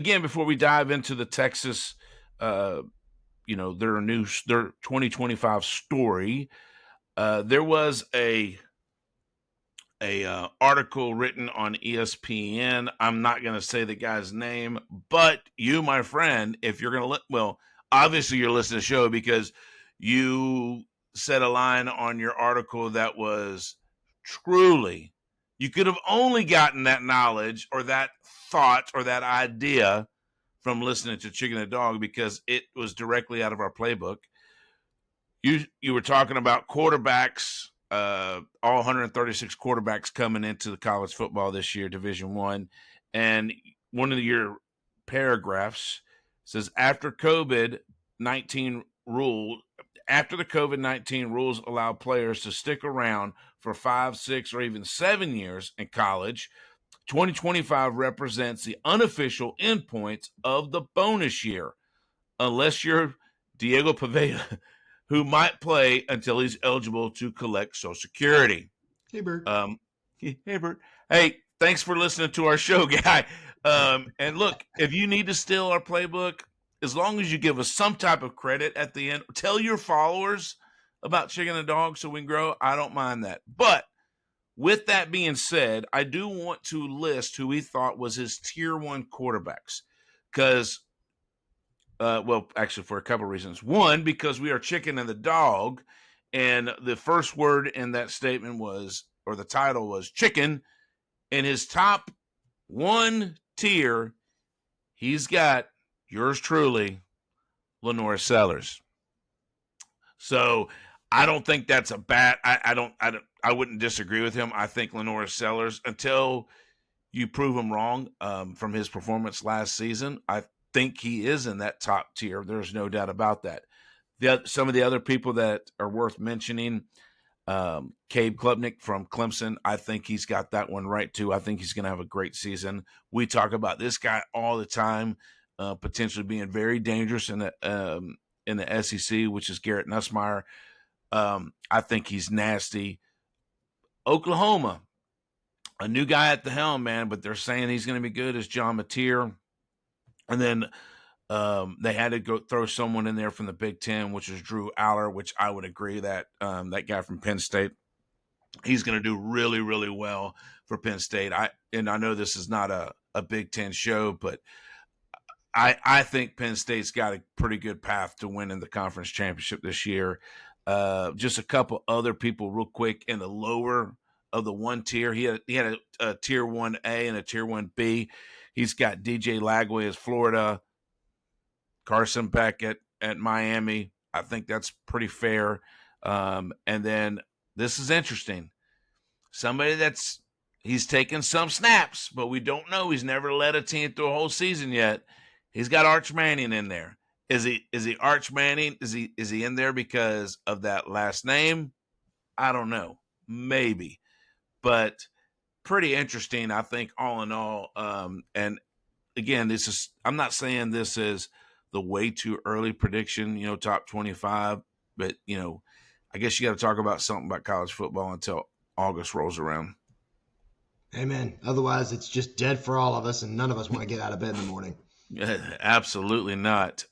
again, before we dive into the Texas, their 2025 story, there was a article written on ESPN. I'm not going to say the guy's name, but you, my friend, if you're going to obviously you're listening to the show because you said a line on your article that was truly, you could have only gotten that knowledge or that thought or that idea from listening to Chicken and Dog because it was directly out of our playbook. You were talking about quarterbacks, all 136 quarterbacks coming into the college football this year, Division One, and one of your paragraphs says after COVID-19 after the COVID-19 rules allow players to stick around for 5, 6, or even 7 years in college, 2025 represents the unofficial endpoint of the bonus year, unless you're Diego Pavetta, who might play until he's eligible to collect Social Security. Hey, Bert. Hey, Bert. Hey, thanks for listening to our show, guy. And look, if you need to steal our playbook, as long as you give us some type of credit at the end, tell your followers about Chicken and Dog so we can grow. I don't mind that. But with that being said, I do want to list who he thought was his tier 1 quarterbacks because actually for a couple of reasons. One, because we are Chicken and the Dog, and the first word in that statement was, or the title was chicken. In his top 1 tier, he's got yours truly, LaNorris Sellers. So I don't think that's a bad. I wouldn't disagree with him. I think LaNorris Sellers, until you prove him wrong from his performance last season, I think he is in that top tier. There's no doubt about that. Some of the other people that are worth mentioning, Cade Klubnik from Clemson, I think he's got that one right too. I think he's going to have a great season. We talk about this guy all the time, potentially being very dangerous in the SEC, which is Garrett Nussmeier. I think he's nasty. Oklahoma, a new guy at the helm, man, but they're saying he's going to be good as John Mateer. And then they had to go throw someone in there from the Big Ten, which is Drew Aller, which I would agree that that guy from Penn State, he's going to do really, really well for Penn State. I know this is not a Big Ten show, but I think Penn State's got a pretty good path to winning the conference championship this year. Just a couple other people real quick in the lower of the 1 tier. He had a tier 1A and a tier 1B. He's got DJ Lagway as Florida, Carson Beck at Miami. I think that's pretty fair. And then this is interesting. Somebody he's taken some snaps, but we don't know. He's never led a team through a whole season yet. He's got Arch Manning in there. Is he Arch Manning? Is he in there because of that last name? I don't know. Maybe. But pretty interesting, I think, all in all. And again, I'm not saying this is the way too early prediction, top 25, but I guess you got to talk about something about college football until August rolls around. Amen. Otherwise, it's just dead for all of us, and none of us want to get out of bed in the morning. Absolutely not.